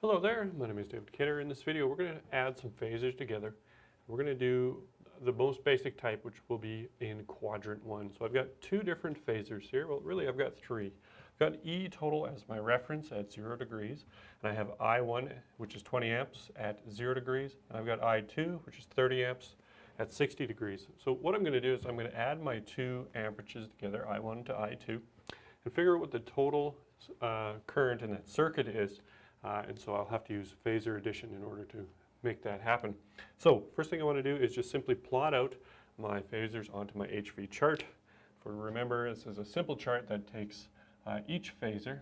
Hello there, my name is David Kidder. In this video we're going to add some phasors together. We're going to do the most basic type, which will be in quadrant 1. So I've got two different phasors here. Well, really I've got three. I've got E total as my reference at 0 degrees, and I have I1, which is 20 amps at 0 degrees, and I've got I2, which is 30 amps at 60 degrees. So what I'm going to do is I'm going to add my two amperages together, I1 to I2, and figure out what the total current in that circuit is. And so I'll have to use phasor addition in order to make that happen. So first thing I want to do is just simply plot out my phasors onto my HV chart. Remember, this is a simple chart that takes each phasor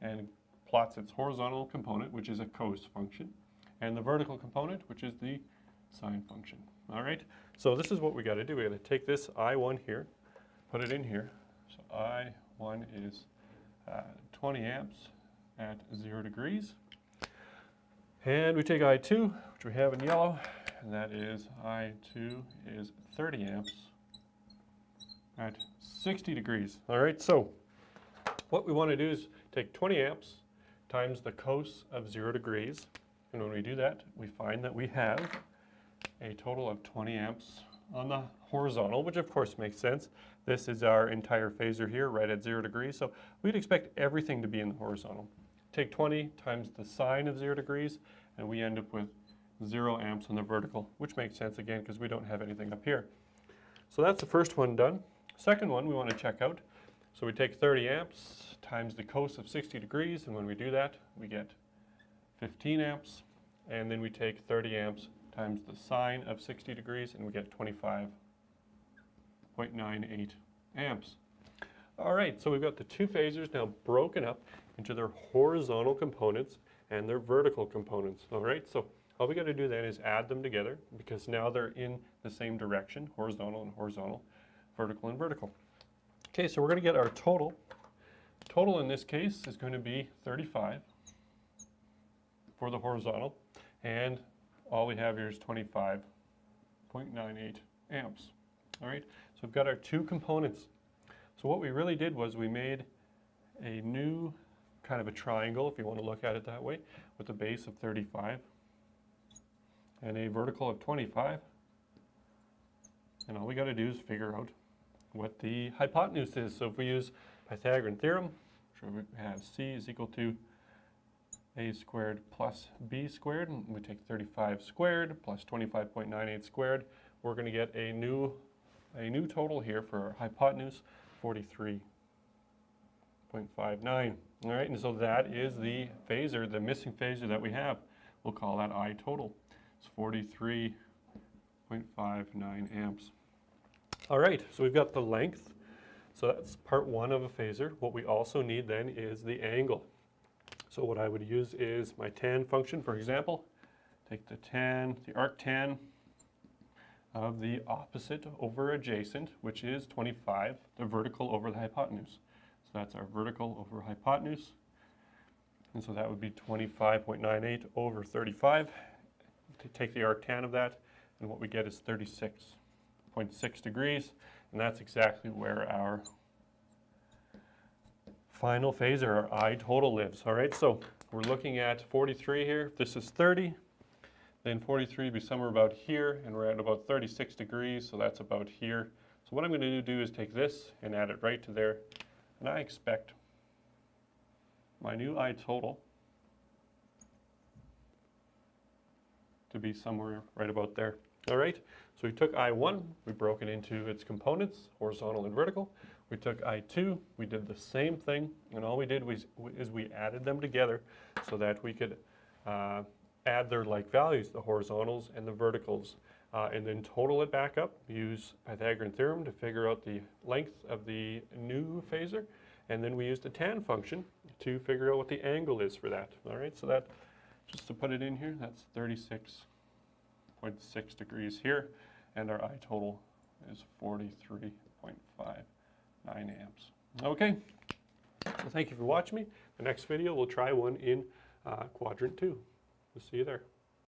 and plots its horizontal component, which is a cos function, and the vertical component, which is the sine function. All right, so this is what we got to do. We got to take this I1 here, put it in here. So I1 is 20 amps at 0 degrees. And we take I2, which we have in yellow, and that is I2 is 30 amps at 60 degrees. All right, so what we want to do is take 20 amps times the cos of 0 degrees. And when we do that, we find that we have a total of 20 amps on the horizontal, which of course makes sense. This is our entire phasor here, right at 0 degrees. So we'd expect everything to be in the horizontal. Take 20 times the sine of 0 degrees, and we end up with 0 amps on the vertical, which makes sense again because we don't have anything up here. So that's the first one done. Second one we want to check out. So we take 30 amps times the cos of 60 degrees, and when we do that, we get 15 amps. And then we take 30 amps times the sine of 60 degrees, and we get 25.98 amps. All right, so we've got the two phasors now broken up into their horizontal components and their vertical components. All right, so all we got to do then is add them together because now they're in the same direction, horizontal and horizontal, vertical and vertical. Okay, so we're going to get our total. Total in this case is going to be 35 for the horizontal, and all we have here is 25.98 amps. All right, so we've got our two components. So what we really did was we made a new kind of a triangle, if you want to look at it that way, with a base of 35 and a vertical of 25. And all we got to do is figure out what the hypotenuse is. So if we use Pythagorean theorem, which we have C is equal to A squared plus B squared, and we take 35 squared plus 25.98 squared, we're going to get a new total here for our hypotenuse, 43.59. All right, and so that is the phasor, the missing phasor that we have. We'll call that I total. It's 43.59 amps. All right, so we've got the length. So that's part one of a phasor. What we also need then is the angle. So what I would use is my tan function, for example. Take the arctan of the opposite over adjacent, which is 25, the vertical over the hypotenuse. So that's our vertical over hypotenuse. And so that would be 25.98 over 35. Take the arctan of that, and what we get is 36.6 degrees. And that's exactly where our final phasor, our I total, lives. All right, so we're looking at 43 here. If this is 30, then 43 would be somewhere about here, and we're at about 36 degrees, so that's about here. So what I'm going to do is take this and add it right to there, and I expect my new I total to be somewhere right about there. All right, so we took I1, we broke it into its components, horizontal and vertical. We took I2, we did the same thing, and all we did was we added them together so that we could add their like values, the horizontals and the verticals, and then total it back up, use Pythagorean theorem to figure out the length of the new phasor, and then we used the tan function to figure out what the angle is for that. All right, so that, just to put it in here, that's 36.6 degrees here, and our I total is 43.59 amps. Okay, so thank you for watching me. The next video we'll try one in quadrant 2. We'll see you there.